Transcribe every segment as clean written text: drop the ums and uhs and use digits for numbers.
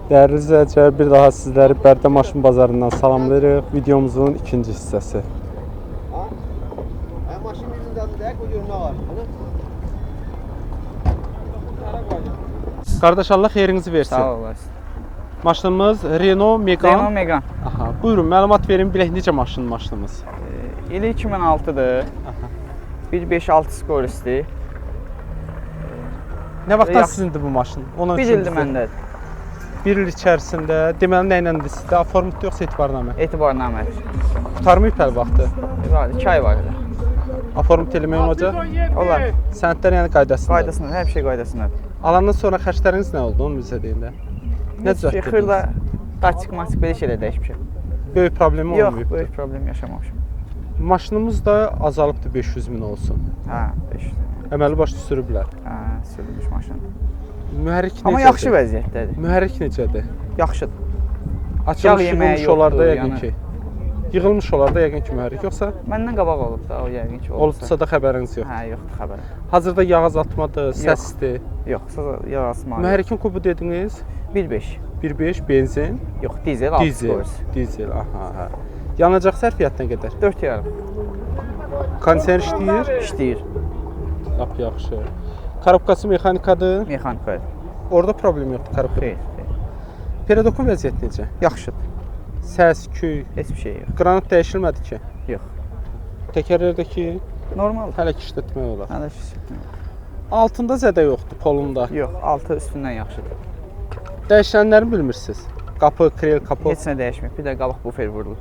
Değerli izleyiciler, bir daha sizləri Bərdə Maşın Bazarından salamlayırıq. Videomuzun ikinci hissəsi. Maşın yüzündədir, o görünə var. Qardaş, Allah xeyrinizi versin. Sağ olasın. Maşınımız Renault Megane. Renault Megane. Aha, buyurun, məlumat verin, bilək necə maşınımız? İli 2006-dır. 1.5-6 skoristi. Nə vaxtdan Yaxşı. sizindir bu maşın? Ona Bir ildir məndədir. Bir il içərisində, deməli nə iləndir sizdə? Aformutda yoxsa etibarnamə? Etibarnamə. Qurtarmayıb hələ vaxtı. Var, 2 ay var. Aformut eləmək olacaq. Olar. Sənədlər yəni qaydasında. Qaydasındadır, hər şey qaydasındadır. Alandan sonra xərcləriniz nə oldu? Onu bizə deyin də. Nə düzəltdiniz? Xırda daçik-maçik belə şeylər dəyişmişəm. Böyük problemi Yox, olmayıb. böyük problem yaşamamışam. Maşınımız da azalıb 500 min olsun. Hə, 500. Əməli başlı sürüblər. Hə, sürülmüş maşın. Mühərrik necədir? Amma yaxşı vəziyyətdədir. Mühərrik necədir? Yaxşıdır. Açılmış yeməyi yığılmış olar da yoxdur, yəqin yəni. ki. Yığılmış olar da yəqin ki mühərrik, yoxsa Məndən qabaq olub da, o yəqin ki olubsa. olubsa da xəbəriniz yox. Hə, yoxdur xəbər. Hazırda yağ azaltmadır, səsdir. Yox, yarasma. Mühərrikin kubu dediniz? 1.5. 1.5 benzin, Yox, dizel 6 dizel. skors. Dizel, aha, hə. Yanacaq sərfiyyat nə qədər? 4.5. Kondisioner işləyir? İşləyir. Lap yaxşı. Korobkası mexanikadır. Mexanikadır. Orada problem yoxdur korobkada. Xeyr, xeyr. Pedokun vəziyyəti necə? Yaxşıdır. Səs, küy, Heç bir şey yox. qranat dəyişilmədi ki. Yox. Təkərlərdəki Normaldır. hələ ki işlətmək olar. Hələ şey. Altında zədə yoxdur, polunda. Yox, altı üstündən yaxşıdır. Dəyişənlərini bilmirsiniz. Qapı, krel, kapot. Heç nə dəyişməyib. Bir də qabaq bufer vurulur.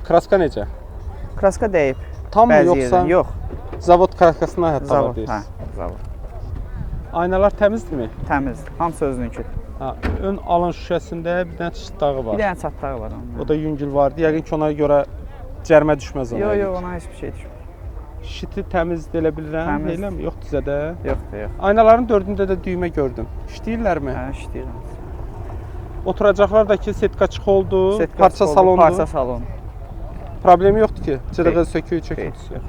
Kraska necə? Kraska dəyib. Tam mı Bəzi yoxsa? yerdən. Yox. Zavod kraskasına hətta var Zavod. Hə, deyirsiniz. zavod. Aynalar təmizdirmi? Təmiz. Hamısı özününki. Ha, ön alın şüşəsində bir dənə çitdağı Bir var. dənə çatdağı var onun. O da yüngül vardı. Yəqin ki ona görə cərimə düşməz ona. Yox, yəqin yox, ki. ona heç bir şey düşmür. Şiti təmizdir elə bilirəm. Təmiz. Eləmi? Yoxdur zədə. Yoxdur, yox. Aynaların dördündə də düymə gördüm. İşləyirlərmi? Hə, işləyirəm. Oturacaqlardakı setkacıq oldu, Setka parça oldu, salondu. Parça salon. Problemi yoxdur ki. Cırığı Xeyr. söküyü çəkintisi Xeyr. yox.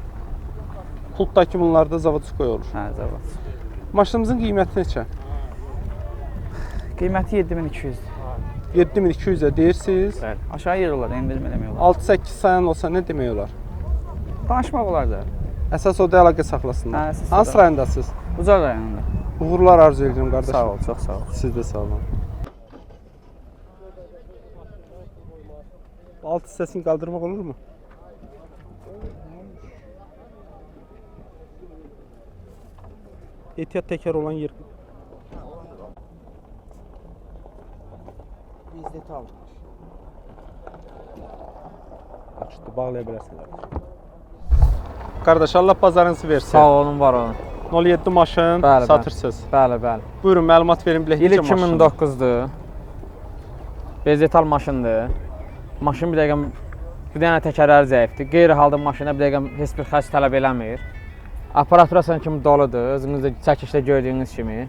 Pultdakı bunlarda zavodskoy olur. Hə, zavod. Maşınımızın qiyməti neçə? Qiyməti 7200-dür. 7200-ə deyirsiniz. Bəli. Aşağı yer olar, endirim eləmək olar. 6-8 sayan olsa nə demək olar? Danışmaq olar da. Əsas o da əlaqə saxlasınlar. Hə, əsas Hansı oda. rayondasınız? Ucar rayonunda. Uğurlar arzu edirəm qardaşım. Sağ ol, çox sağ ol. Siz də sağ olun. Alt hissəsini qaldırmaq olurmu? Ehtiyat təkər olan yer. Bizdə tam. Açdı, bağlaya bilərsiniz. Qardaş, Allah bazarınızı versin. Sağ olun, var olun. 07 maşın Bəli, satırsınız. Bəli, bəli. Buyurun, məlumat verin, bilək İli necə maşın? 2009-dur. Vegetal maşındır. Maşın bir dəqiqə bir dənə təkərləri zəifdir. Qeyri-halda maşına bir dəqiqə heç bir xərc tələb eləmir. Aparaturası kimi doludur, özünüz də çəkişdə gördüyünüz kimi.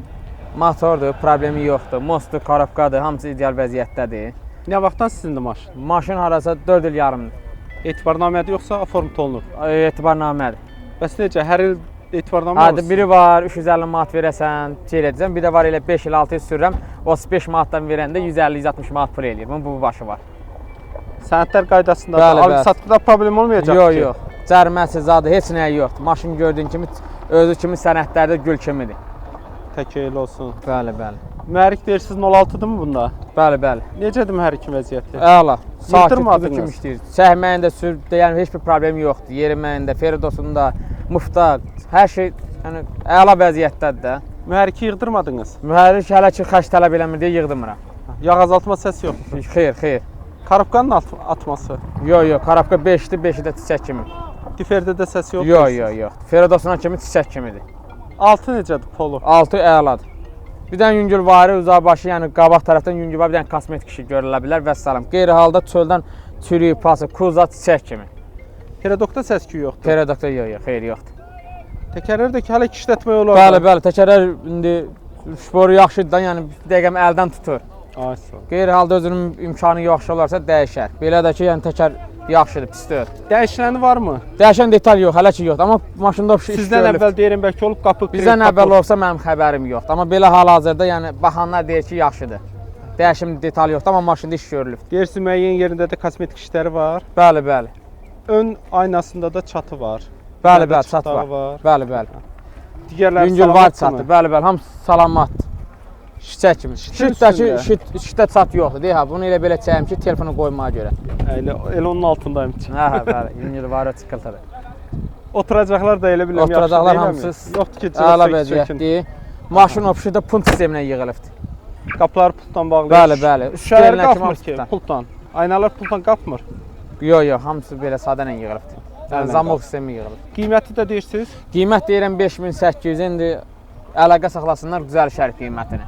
Motordur, problemi yoxdur. Mostdur, korobkadır, hamısı ideal vəziyyətdədir. Nə vaxtdan sizindir maşın? Maşın harasa 4 il yarımdır. Etibarnamədir yoxsa aformut olunur? Etibarnamədir. Bəs necə, hər il etibarnamə Hadi biri var 350 manat verəsən, şey edəcəm. Bir də var elə 5 il 6 il sürürəm. 35 manatdan verəndə 150-160 manat pul eləyir. Bunun bu başı var. Sənədlər qaydasında Bəli, alıb bəli. satqıda problem olmayacaq Yox, ki? yox. Cəriməsi zadı heç nəyi yoxdur. Maşın gördüyün kimi özü kimi sənədlərdə gül kimidir. Tək elə olsun. Bəli, bəli. Mühərrik deyirsiniz 06-dır mı bunda? Bəli, bəli. Necədir mühərrikin vəziyyəti? Əla. Sakit Yıxdırmadınız. quzu kimi işləyir. Çəkməyində, yəni heç bir problem yoxdur. Yeriməyində, feridosunda, mufta, hər şey yəni əla vəziyyətdədir də. Mühərriki yığdırmadınız. Mühərrik hələ ki xərc tələb eləmir deyə yığdırmıram. Yağ azaltma səsi yox. Xeyr, xeyr. Korobkanın atması. Yox, yox. Korobka 5-dir, 5-i də çiçək kimi. Diferdə də səs yox. Yox, yox, yox. Feridosuna kimi çiçək kimidir. Altı necədir polu? Altı əladır. Bir dənə yüngül varı, uzaqbaşı, yəni qabaq tərəfdən yüngül var, bir dənə kosmetik işi görülə bilər və salam. Qeyri-halda çöldən çürüyüb, pası, kuza, çiçək kimi. Peredokda səs-küy yoxdur. Peredokda yox, yox, xeyr, yoxdur. Təkərlərdəki hələ ki işlətmək olar. Bəli, bəli, təkərlər indi şporu yaxşıdır da, yəni bir dəqiqə əldən tutur. Ay sağ ol. Qeyri-halda özünün imkanı yaxşı olarsa dəyişər. Belə də ki, yəni təkər Yaxşıdır, pis deyil. Dəyişiləni varmı? Dəyişən detal yox, hələ ki yoxdur. Amma maşında o iş Sizdən görülüb. əvvəl deyirəm bəlkə olub qapı Bizdən əvvəl olsa mənim xəbərim yoxdur. Amma belə hal-hazırda yəni baxanlar deyir ki, yaxşıdır. Dəyişim detal yoxdur, amma maşında iş görülüb. Deyirsiz müəyyən yerində də kosmetik işləri var. Bəli, bəli. Ön aynasında da çatı var. Bəli, Burada bəli, çat çıxdağı var. Bəli, bəli. Digərləri Yüngül var çatı. Bəli, bəli, hamısı salamatdır. Şişə kimi. üstündə. Şitdə çat yoxdur. Deyək ha, bunu elə belə çəyim ki, telefonu qoymaya görə. Elə onun altındayım. Hə, bəli, yüngül var çıxıltıdır. Oturacaqlar da elə biləm yaxşı. Oturacaqlar hamısı yoxdur ki, əla vəziyyətdir. Maşın opşu da punt sisteminə yığılıbdır. Qapıları pultdan bağlayır. Bəli, bəli. Şüşələr qapmır ki, pultdan. Aynalar pultdan qapmır. Yox, hamısı belə sadə ilə yığılıbdır. Yəni zamok sistemi yığılıb. Qiyməti də deyirsiniz? Qiymət deyirəm 5800, indi əlaqə saxlasınlar düzəlişər qiymətini.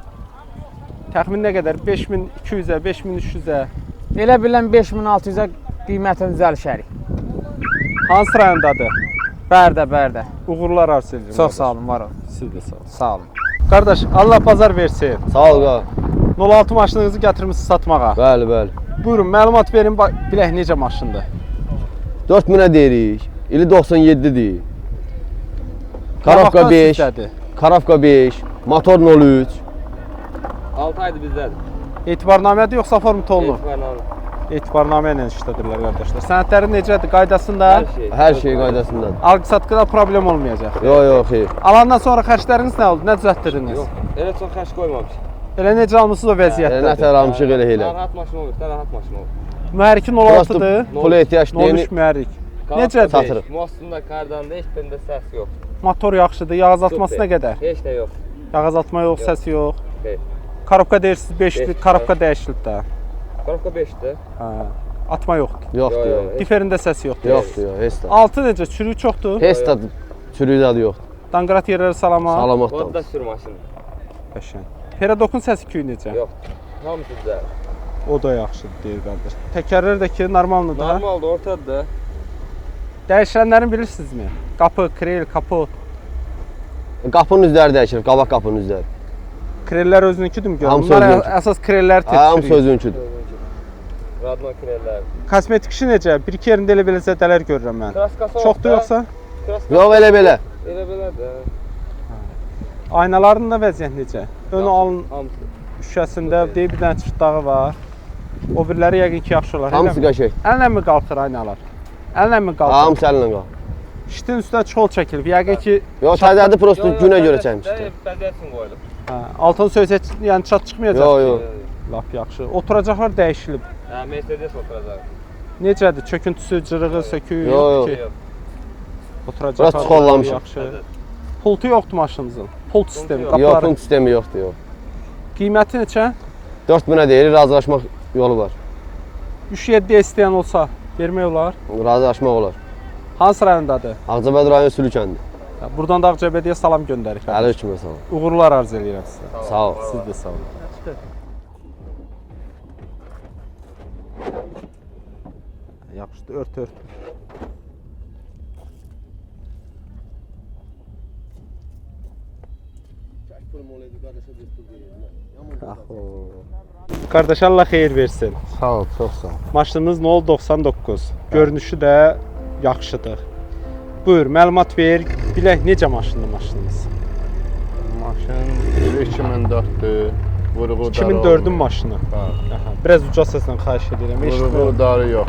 Təxmin nə qədər? 5200-ə, 5300-ə. Elə bilən 5600-ə qiymətini düzəlişərik. Hansı rayondadır? Bərdə. Uğurlar arzu edirəm. Çox sağ olun, var olun. Siz də sağ olun. Sağ olun. Qardaş, Allah bazar versin. Sağ ol qa. 06 maşınınızı gətirmisiniz satmağa. Bəli, bəli. Buyurun, məlumat verin, bilək necə maşındır. 4000-ə deyirik. İli 97-dir. Karavka Qabaqdan 5, sizdədir. Karavka 5, motor 03. 6 aydır bizdədir. Etibarnamədir yoxsa format olunur? Etibarnamə. Etibarnamə ilə işlədirlər qardaşlar. Sənədləri necədir? Qaydasında? Hər şey qaydasındadır. Alqı-satqıda problem olmayacaq. Yox, xeyr. Alandan sonra xərcləriniz nə oldu? Nə düzəltdirdiniz? Elə çox xərc qoymamışıq. Elə necə almısınız o Nə vəziyyətdə? tər almışıq elə elə. Rahat maşın olur, rahat maşın olur. Mühərrikin Prosto 16-dır. pula ehtiyac 13 deyil. mühərrik. Necədir? Satırıq. Mostunda, kardan da heç birində səs yox. Motor yaxşıdır. Yağ azaltması nə qədər? Heç də yox. Yağ azaltma yox, səsi yox. Xeyr. Karabka deyirsiniz 5-dir, Beş, karabka dəyişilib də. Karavka 5-dir. Hə. Atma yoxdur. Yoxdur, Yox, yox. yox. Diferində səs yoxdur. Yoxdur, yox, heç də. 6 necə? Çürük çoxdur. Heç də çürük dadı yoxdur. Danqrat yerləri salama. Salamatdır. Odda sür maşını. Qəşəng. Peradokun səsi küyü necə? Yox. Hamısı düzəl. O da yaxşıdır deyir qardaş. Təkərlər də ki, normaldır da. Normaldır, ortadır. Dəyişənlərini bilirsinizmi? Qapı, krel, kapot. Qapının üzləri dəyişir, qabaq qapının üzləri. Krellər özününkidir mi görün? Hamısı Bunlar özününkü. əsas krellər Hamısı tepsiriyor. özünküdür. Radno kirələr. Kosmetik işi necə? Bir-iki yerində elə belə zədələr görürəm mən. Kraskası Çoxdur yoxsa? Yox, elə belə. Elə belədir. Aynaların da vəziyyət necə? Önü alın Hamısı. şüşəsində deyib bir dənə çıxdağı var. O biriləri yəqin ki yaxşı olar. Hamısı qəşəng. Əllə mi qalxır aynalar? Əllə mi qalxır? Hamısı əllə qal. İştin üstünə çol çəkilib. Yəqin ki Yox, təzədir prosto günə görə çəkmişdir. Bəziyyət üçün qoyulub. altın söz yəni çat çıxmayacaq. Yox, yox. Lap yaxşı. Oturacaqlar dəyişilib. Hə, Mercedes oturacaq. Necədir? Çöküntüsü, cırığı, söküyü Yox, yoxdur yox. ki. Oturacaqlar. Biraz çıxollamışıq. Yaxşı. Pultu yoxdur maşınınızın. Pult sistemi, Yox, qapıları. punkt sistemi yoxdur, yox. Qiyməti neçə? 4000-ə deyirik, razılaşmaq yolu var. 3-7 istəyən olsa vermək olar. Razılaşmaq olar. Hansı rayondadır? Ağcabəd rayon Sülü kəndi. Buradan da Ağcabədiyə salam göndərik. Əli kimi sağ ol. Uğurlar arzu edirəm sizə. Sağ ol. Siz də sağ olun. Yaxşıdır, ört. Qardaş Allah xeyir versin. Sağ ol, çox sağ ol. Maşınınız 099. Görünüşü də yaxşıdır. Buyur, məlumat ver. Bilək necə maşındır maşınınız? Maşın 2004-dür. Vurğu 2004-ün maşını. Bəli. Aha, biraz uca səslə xahiş edirəm. Vurğu Eşitmirəm. darı yox.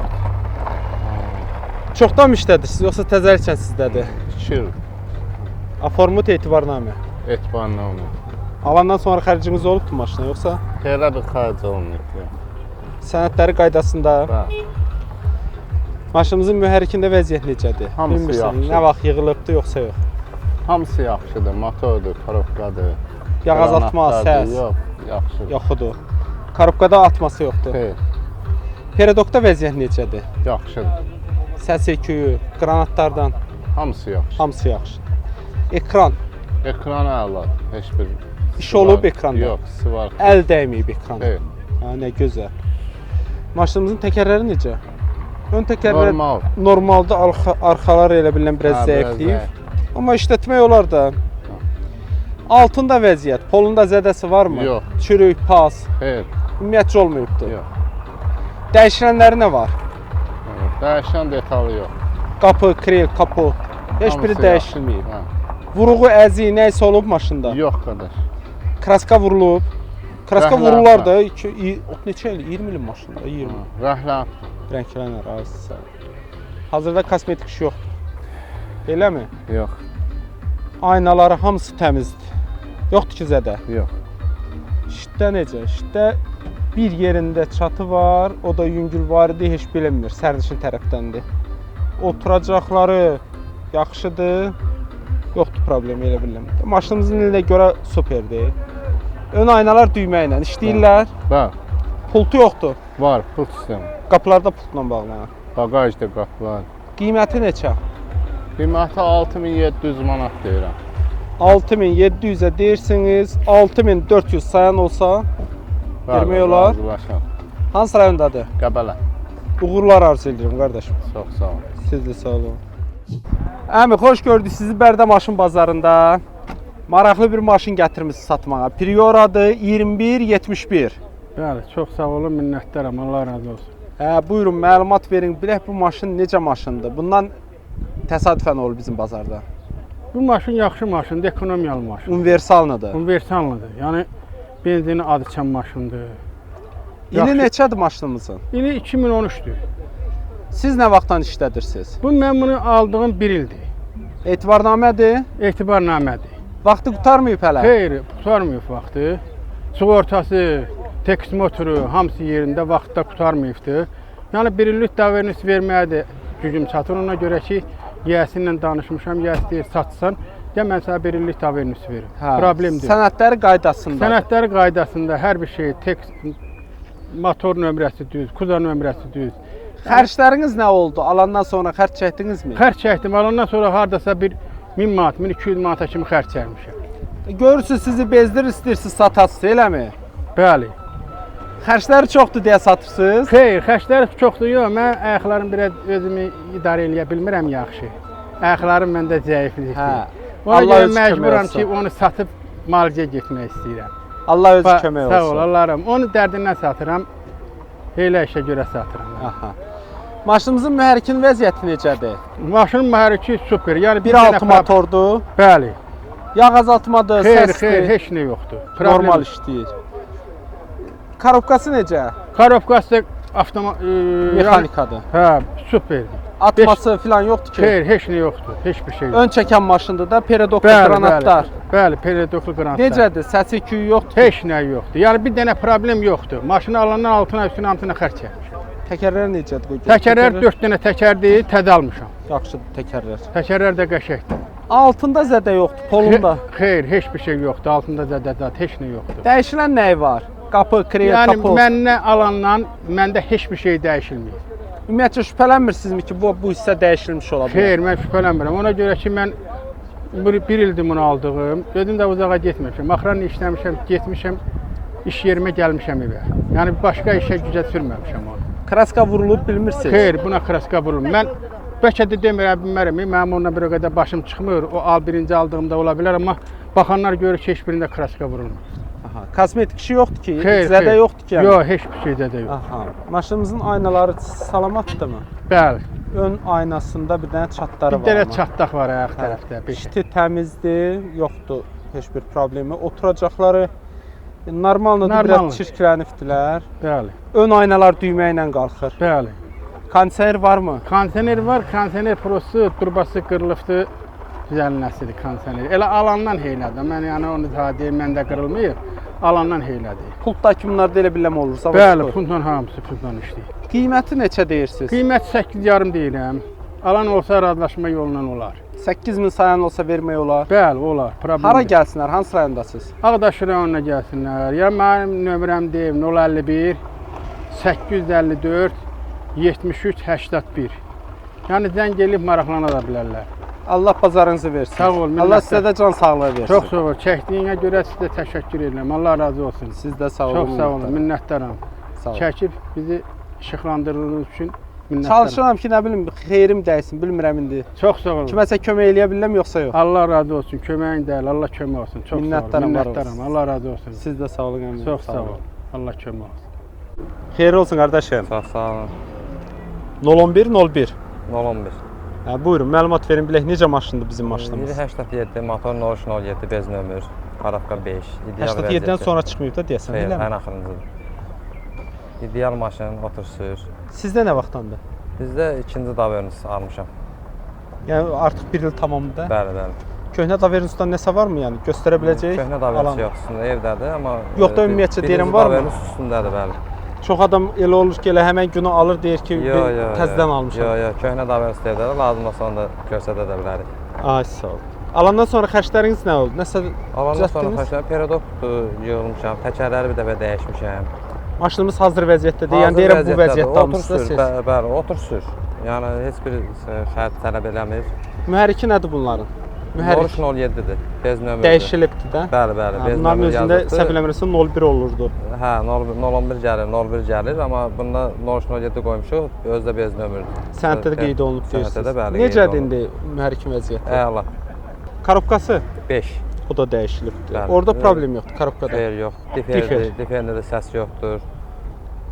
Çoxdan mı işlədirsiniz yoxsa təzəlikən sizdədir? 2 il Aformut etibarnamə. etibarla onu. Alandan sonra xərciniz olubdu maşına yoxsa? Xeylədir xərc olunur. Sənədləri qaydasında. Bəli. Maşınımızın mühərrikində vəziyyət necədir? Hamısı Bilmirsən, yaxşı. nə vaxt yığılıbdı yoxsa yox? Hamısı yaxşıdır. Motordur, korobkadır. Yağ azaltma, Granatlardır. səs. Yox, yaxşıdır. Yoxudur. Korobkada atması yoxdur. Xeyr, Peradokda vəziyyət necədir? yaxşıdır. Səs eküyü, qranatlardan Hamısı yaxşı. hamısı yaxşı. Ekran, Ekran əladır. Heç bir İş olub ekranda? Yox, var. əl dəyməyib ekrana. Xeyr, Ha, nə gözəl. Maşınımızın təkərləri necə? Ön təkərlər normal. normalda, arxalar elə bilən biraz Hə, zəifləyib. Amma işlətmək olar da. Altında vəziyyət, polunda zədəsi varmı? Yox. Çürük, pas, Xeyr, ümumiyyətcə olmayıbdı. yox. Dəyişilənləri nə var? Dəyişən detalı yox. Qapı, kril, kapo heç biri Hamısı dəyişilməyib. yaxşı. Hə. Vuruğu, əzi, nə isə olub maşında. Yox qardaş. Kraska vurulub. Kraska Rəhlə vurular atma. da neçə il? 20 ilin maşında, 20. Rəhlə. Rənglənər arası. Hazırda kosmetik iş yoxdur. Eləmi? Yox. Aynaları hamısı təmizdir. Yoxdur ki zədə. Yox. İşdə necə? İşdə bir yerində çatı var, o da yüngül var idi, heç bilinmir, sərnişin tərəfdəndir. Oturacaqları yaxşıdır, yoxdur problem, elə bilirəm. Maşınımızın ilə görə superdir. Ön aynalar düymə ilə işləyirlər, Bəli. pultu yoxdur. Var, pult sistemi. Qapılarda pultla bağlanır. Bagajda qapılar. Qiyməti neçə? Qiyməti 6700 manat deyirəm. 6700-ə deyirsiniz, 6400 sayan olsa vermək olar. Razılaşam. Hansı rayondadır? Qəbələ. Uğurlar arzu edirəm qardaşım. Çox sağ ol. Siz də sağ olun. Əmi, xoş gördük sizi Bərdə maşın bazarında. Maraqlı bir maşın gətirmişsiniz satmağa. Prioradır 2171. Bəli, çox sağ olun, minnətdaram. Allah razı olsun. Hə, buyurun məlumat verin. Bilək bu maşın necə maşındır? Bundan təsadüfən olur bizim bazarda. Bu maşın yaxşı maşındır, ekonomiyalı maşın. Universallıdır. Universallıdır. Yəni benzini adı çən maşındır. İli Yaxşı. neçədir maşınımızın? İli 2013-dür. Siz nə vaxtdan işlədirsiniz? Bu mən bunu aldığım 1 ildir. Etibarnamədir. Etibarnamədir. Vaxtı qurtarmayıb hələ. Xeyr, qurtarmayıb vaxtı. Sığortası, tekst motoru hamısı yerində vaxtda qurtarmayıbdı. Yəni 1 illik davernisi verməyə də gücüm çatır. Ona görə ki, yiyəsinlə danışmışam, yiyəsi deyir satsan, ya mən sənə 1 illik davernisi verim. Problemdir. Sənədləri qaydasında. Sənədləri qaydasında hər bir şey, tekst, motor nömrəsi düz, kuza nömrəsi düz. Xərcləriniz nə oldu? Alandan sonra xərc çəkdinizmi? Xərc çəkdim, alandan sonra hardasa bir 1000 manat, 1200 manata kimi xərc çəkmişəm. Görürsünüz sizi bezdirir, istəyirsiniz satasınız, eləmi? Bəli. Xərcləri çoxdur deyə satırsınız. Xeyr, xərclər çoxdur, yox. Mən ayaqlarım biraz özümü idarə eləyə bilmirəm yaxşı. Ayaqlarım məndə zəiflikdir. Hə. Ona Allah görə özü kömək məcburam olsun. ki, onu satıb müalicəyə getmək istəyirəm. Allah özü kömək olsun. Sağ ol, Allahım. Onu dərdindən satıram. Elə işə görə satıram. Aha. Maşınımızın mühərrikin vəziyyəti necədir? Maşının mühərriki super. Yəni 1.6 motordur. Bəli. Yağ azaltmadır, Xeyr, səsdir. xeyr, heç nə yoxdur. Normal işləyir. Korobkası necə? Korobkası da Mexanikadır. Hə, superdir. Atması falan yoxdur ki. Xeyr, heç nə yoxdur. Heç bir şey yoxdur. Ön çəkən maşındır da, peredoklu qranatlar. Bəli, peredoklu qranatlar. Necədir? Səsi küyü yoxdur. Heç nə yoxdur. Yəni bir dənə problem yoxdur. Maşını alandan altına, üstünə altına xərc çəkmişəm. Təkərlər necədir? Qoy görək. Təkərlər 4 dənə təkərdir, təzə almışam. Yaxşıdır təkərlər. Təkərlər də qəşəngdir. Altında zədə yoxdur, polunda. Xeyr, heç bir şey yoxdur. Altında zədədat heç nə yoxdur. Dəyişilən nəyi var? Qapı, krel, Yəni kapı. məndən alandan məndə heç bir şey dəyişilmir. Ümumiyyətlə şübhələnmirsinizmi ki, bu hissə dəyişilmiş ola bilər? Xeyr, mən şübhələnmirəm. Ona görə ki, mən bir ildir bunu aldığım. Özüm də uzağa getməmişəm. Axıran işləmişəm, getmişəm, iş yerimə gəlmişəm evə. Yəni başqa işə gücə sürməmişəm onu. Kraska vurulub bilmirsiniz? Xeyr, buna kraska vurulur. Mən bəlkə də demirəm, bilmərəm. Mənim onunla bir o qədər başım çıxmır. O birinci aldığımda ola bilər, amma baxanlar görür ki, heç birində kraska vurulmur. Aha, kosmetik işi yoxdur ki, Xeyr, zədə yoxdur ki. Yəni. Yox, heç bir şey zədə yox. Aha. Maşınımızın aynaları salamatdırmı? Bəli. Ön aynasında bir dənə çatları Bir var. dənə çatlaq var ayaq tərəfdə. İşti təmizdir, yoxdur heç bir problemi. Oturacaqları normaldır, biraz çirklənibdilər. Bəli. Ön aynalar düymə ilə qalxır. Bəli. Kondisioner varmı? Kondisioner var, kondisioner prosu, turbası qırılıbdır. Düzəlməsidir kondisioner. Elə alandan heylədir. Mən yəni onu daha deyim, məndə qırılmır. Alandan heylədir. Pultdakı bunlarda elə biləm olursa. Bəli, puntla hamısı puntla işləyir. Qiyməti neçə deyirsiniz? Qiymət 8,5 deyirəm. Alan olsa razılaşma yolla olar. 8000 sayan olsa vermək olar. Bəli, olar. Problem Hara yox. gəlsinlər? Hansı rayondasınız? Ağdaş rayonuna gəlsinlər. Ya mənim nömrəm deyim 051 854 73 81. Yəni zəng elib maraqlana da bilərlər. Allah bazarınızı versin. Sağ ol, minnətlər. Allah sizə də can sağlığı versin. Çox sağ ol. Çəkdiyinə görə sizə təşəkkür edirəm. Allah razı olsun. Siz də sağ olun. Çox sağ olun. Minnətdaram. Sağ olun. Çəkib bizi işıqlandırdığınız üçün minnətdaram. Çalışıram ki, nə bilim, xeyrim dəysin, bilmirəm indi. Çox sağ olun. Kiməsə kömək eləyə bilirəm yoxsa yox? Allah razı olsun. Köməyin deyil. Allah kömək olsun. Çox Minnətdaram, sağ olun. var Minnətdaram. olsun. Allah razı olsun. Siz də sağ olun əmin. Çox sağ ol. Allah kömək olsun. Xeyir olsun qardaşım. Sağ olun. 011 01. 011. Hə, buyurun, məlumat verin bilək necə maşındır bizim maşınımız. 187 motor 0307 bez nömrə. Parafka 5. İdeal 87-dən sonra çıxmayıb da deyəsən, Xeyr, eləmi? ən axırıncıdır. İdeal maşın, otur sür. Sizdə nə vaxtdandır? Bizdə ikinci davernus almışam. Yəni artıq 1 il tamamdır. Bəli, bəli. Köhnə Davernusdan nəsə varmı yəni göstərə biləcək? Köhnə davernus yox, üstündə evdədir, amma Yox da ümumiyyətcə deyirəm, varmı? Davernus üstündədir, bəli. Çox adam elə olur ki, elə həmən günü alır deyir ki, təzədən almışam. Yox, köhnə davernus evdədir, lazım olsa onu da göstərə də bilərik. Ay sağ ol. Alandan sonra xərcləriniz nə oldu? Nəsə Alandan sonra düzəltdiniz? xərclər periodokdur, yığılmışam, təkərləri bir dəfə dəyişmişəm. Maşınımız hazır vəziyyətdədir. Yəni deyirəm bu vəziyyətdə almısınız siz. Bəli, otur sür. Yəni heç bir xərc tələb eləmir. Mühərriki nədir bunların? Mühərrik 0307-dir. Bez nömrədir. dəyişilibdir də. Bəli, bəli. Bez Bunların nömrə özündə yazılıbdır. səhv eləmirəmsə 01 olurdu. Hə, 011 gəlir, 01 gəlir, amma bunda 0307 qoymuşuq, özü də bez nömrədir. Sənəddə də qeyd olunub Sənəddə deyirsiniz. də bəli. Necədir indi mühərrikin vəziyyəti? Əla. Korobkası 5. o da dəyişilibdir. Bəli. Orada problem yoxdur korobkada. Xeyr, yox. Diferdə də səs yoxdur.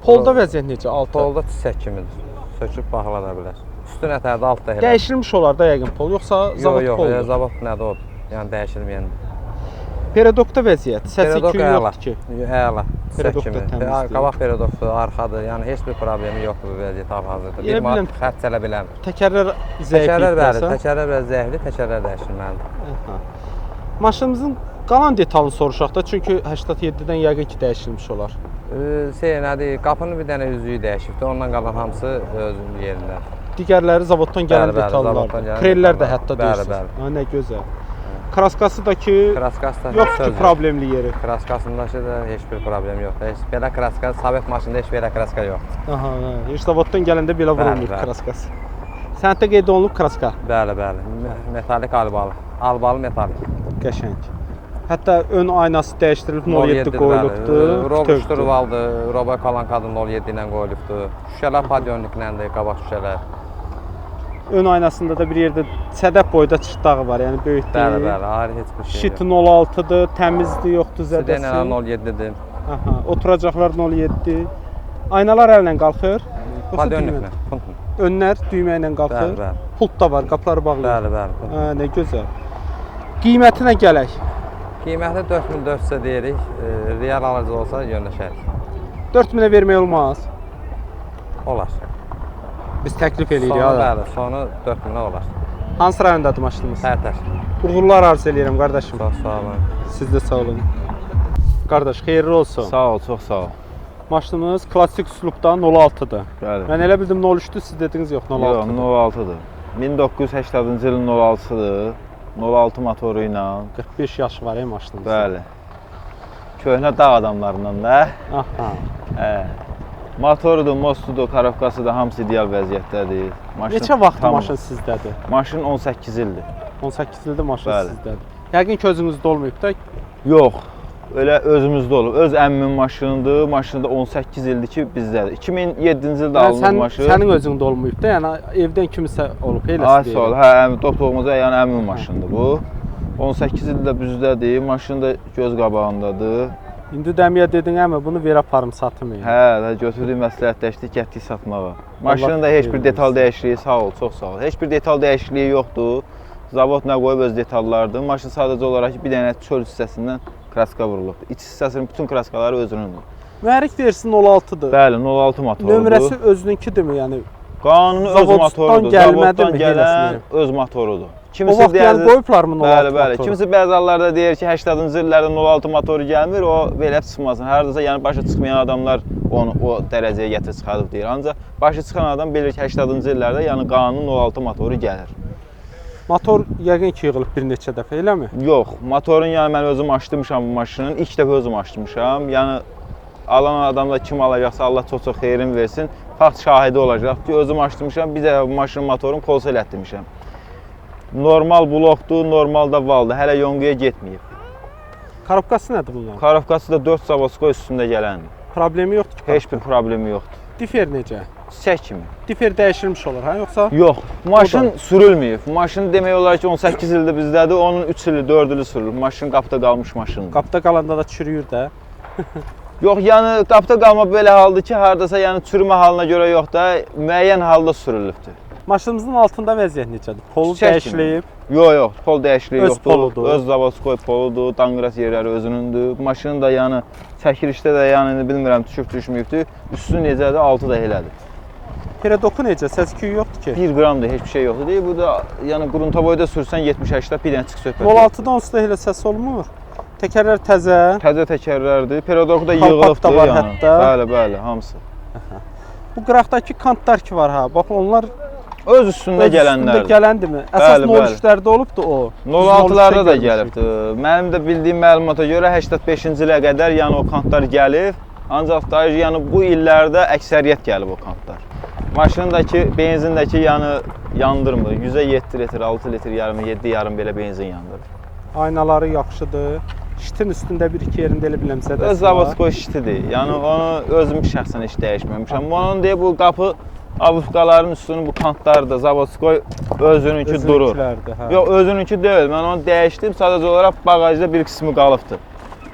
Polda vəziyyət necə? Altı. Polda çiçək kimidir. Söküb baxıla bilər. Üstü nətərdə, altda elə. Dəyişilmiş olar da yəqin pol, yoxsa zavod Yox, poldur? zavod nədir o? Yəni dəyişilməyəndir. Peredokda vəziyyət, səs Peredok iki əla. yoxdur ki. Əla. Peredok Çiçək da kimi. təmizdir. Qabaq peredokdur, arxadır. Yəni heç bir problemi yoxdur bu vəziyyət hal-hazırda. Elə Bir manat biləm. xərc tələb eləmir. Təkərlər Təkərlər bəli, zəiflikdirsə. təkərlər biraz zəifli, təkərlər dəyişilməlidir. Aha. Maşınımızın qalan detalını soruşaq da, çünki 87-dən yəqin ki dəyişilmiş olar. Nədir? Qapının bir dənə üzüyü dəyişibdi. Ondan qalan hamısı özünün yerində. Digərləri zavoddan gələn Bəli, bəli, zavoddan detallardır. gələn Krellər də detallar. hətta Bəli, deyirsiniz. bəli. Ha, nə gözəl. Kraskası da ki Kraskası da yoxdur ki problemli yeri. Kraskasındakı da heç bir problem yoxdur. Heç belə kraska, Sovet maşında heç belə kraska yoxdur. Aha, heç zavoddan gələndə belə vurulmur bəli. kraskası. Sənəddə qeyd olunub kraska. Bəli, bəli. Metalik albalı. Albalı metalik. Qəşəng. Hətta ön aynası dəyişdirilib 07 qoyulubdur. Robuşturvaldı, Roboy Kalankadı 07 ilə qoyulubdur. Şüşələr padionliklərdir, qabaq şüşələr. Ön aynasında da bir yerdə sədəf boyda çıxdağı var, yəni böyük deyil. Bəli, bəli, ayrı heç bir şey Şit yox. 06-dır, təmizdir, yoxdur zədəsi. Sidenələr 07-dir. Aha, oturacaqlar 07. Aynalar əllə qalxır. yoxsa Padionliklə, düymə? puntla. Önlər düymə ilə qalxır. Bəli, bəli. Pult da var, qapıları bağlı. Bəli, bəli. Hə, nə gözəl. Qiymətinə gələk. Qiyməti 4400 deyirik. Real alıcı olsa yönləşərik. 4000-ə vermək olmaz. Olar. Biz təklif eləyirik Sonu, ha. bəli, sonu 4000-ə olar. Hansı rayondadır maşınımız? Tərtər. Uğurlar arzu eləyirəm qardaşım. Çox sağ olun. Siz də sağ olun. Qardaş, xeyirli olsun. Sağ ol, çox sağ ol. Maşınımız klassik üslubda 06-dır. Bəli. Mən elə bildim 03-dür, siz dediniz yox 06-dır. Yox, 06-dır. 1980-ci ilin 06-dır. 06 motoru ilə. 45 yaşı var maşınımızın. Bəli. Köhnə dağ adamlarından da. Aha. Hə. Motorudur, mostudur, korobkası da hamısı ideal vəziyyətdədir. Neçə vaxt maşın sizdədir? Maşın 18 ildir. 18 ildir maşın Bəli. sizdədir. Yəqin ki özünüzdə olmayıb da. Yox, elə özümüzdə olub. Öz əmmimin maşınıdır. Maşını da 18 ildir ki bizdədir. 2007-ci ildə alınıb maşın. Sənin özündə olmayıb da, yəni evdən kimisə olub, eləsi Ay sağ ol. Hə, doktorumuza yəni əmmimin maşınıdır bu. 18 ildə bizdədir. Maşın da göz qabağındadır. İndi dəmiyə dedin, əmi bunu ver aparım satmayım. Hə, götürdük məsləhətləşdik, getdik satmağa. Maşının da heç bir detal dəyişikliyi, sağ ol, çox sağ ol. Heç bir detal dəyişikliyi yoxdur. Zavod nə qoyub öz detallardır. Maşın sadəcə olaraq bir dənə çöl hissəsindən kraska vurulubdur. İç hissəsinin bütün kraskaları özünündür. Mühərrik versin 06-dır. Bəli, 06 motorudur. Nömrəsi özününkidirmi, yəni? Qanuni öz Zavoddan motorudur. gəlmədi Zavoddan mi, gələn eləsinə? öz motorudur. O vaxt yəni qoyublarmı 06 Bəli, bəli. motoru? Kimisi bəzi hallarda deyir ki, 80-ci illərdə 06 motoru gəlmir, o belə çıxmasın. Hardasa yəni başa çıxmayan adamlar onu o dərəcəyə gətirib çıxardıb deyir. Ancaq başa çıxan adam bilir ki, 80-ci illərdə yəni qanuni 06 motoru gəlir. Motor yəqin ki yığılıb bir neçə dəfə, eləmi? Yox, motorun yəni mən özüm açdırmışam bu maşının. İlk dəfə özüm açdırmışam. Yəni alan adam da kim alacaqsa Allah çox-çox xeyrin versin. Fakt şahidi olacaq ki, özüm açdırmışam. Bir də bu maşının motorunu polsa elətdirmişəm. Normal blokdur, normal da valdır. Hələ yonqaya getməyib. Korobkası nədir bunların? Korobkası da 4 zavosko üstündə gələndir. Problemi yoxdur ki? Heç bir problemi yoxdur. Difer necə? Çiçək kimi. Difer dəyişilmiş olur, hə yoxsa? Yox, maşın sürülməyib. Maşın demək olar ki 18 ildir bizdədir. Onun 3 ili, 4 ili sürülüb. Maşın qapıda qalmış maşındır. Qapıda qalanda da çürüyür də. Yox, yəni qapıda qalma belə haldır ki, hardasa yəni çürümə halına görə yox da, müəyyən halda sürülübdür. Maşınımızın altında vəziyyət necədir? Polu Çəkmir. dəyişilib. Yox, pol dəyişikliyi Öz yoxdur. poludur. Öz Zavodskoy poludur, danqıras yerləri özünündür. Maşının da yəni çəkilişdə də yəni bilmirəm düşüb düşməyibdir. Üstü necədir? Altı da elədir. Peredoku necə? Səs-küyü yoxdur ki. 1 qramdır, heç bir şey yoxdur. Deyir, bu da yəni Quruntaboyda sürsən 70-80 bir dənə çıx söhbət. 06-da onsuz da elə səs olmur. Təkərlər təzə. Təzə təkərlərdir. Peredoku da Kompakt da yığılıbdır var yəni. hətta. Bəli, bəli, hamısı. Bu qıraqdakı kantlar ki var ha. Bax onlar Öz üstündə üstündə gələnlərdir. gələndimi? Əsas Bəli, bəli. 03-lərdə olubdu o. 06-larda da 03-də gəlibdi. Mənim də bildiyim məlumata görə 85-ci ilə qədər yəni o kantlar gəlib. Ancaq da yəni bu illərdə əksəriyyət gəlib o kantlar. Maşındakı, benzindəki yəni yandırmır. 100-ə 7 litr, 6 litr yarım, 7 yarım belə benzin yandırır. Aynaları yaxşıdır. Şitin üstündə bir-iki yerində elə biləmsə də. Öz Zavodskoy şitidir. Yəni onu özüm şəxsən heç dəyişməmişəm. Onun deyə bu qapı avufkaların üstünün bu kantları da Zavodskoy özününki durur. Hə. Yox, özününki deyil. Mən onu dəyişdim. Sadəcə olaraq bagajda bir qismi qalıbdı.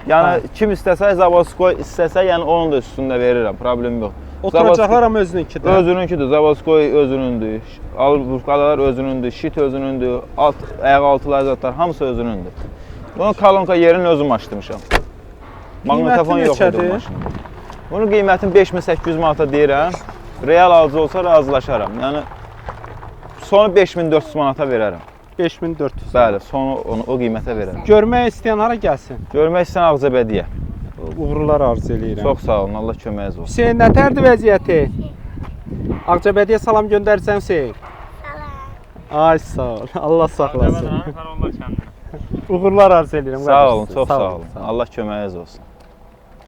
Yəni kim istəsə Zavodskoy istəsə, yəni onun da üstündə verirəm. Problem yox. Oturacaqlar amma özününkidir. Özününkidir. Zavodskoy özünündür. Avufkalar özünündür. Şit özünündür. Ayaq altılar zətlər hamısı özünündür. Bunun kolonka yerini özüm açdırmışam. Maqnitofon yox idi o maşında. Bunun qiymətini 5800 manata deyirəm. Real alıcı olsa razılaşaram. Yəni sonu 5400 manata verərəm. 5400. Bəli, sonu o qiymətə verərəm. Görmək istəyən hara gəlsin? Görmək istəyən Ağcabədiyə. Uğurlar arzu eləyirəm. Çox sağ olun. Allah köməyiniz olsun. Hüseyn, nətərdir vəziyyəti? Ağcabədiyə salam göndərsən Hüseyn. Salam. Ay sağ ol. Allah saxlasın. Uğurlar arzu eləyirəm. Sağ olun, qardaşım. çox sağ olun. Allah köməyiniz olsun.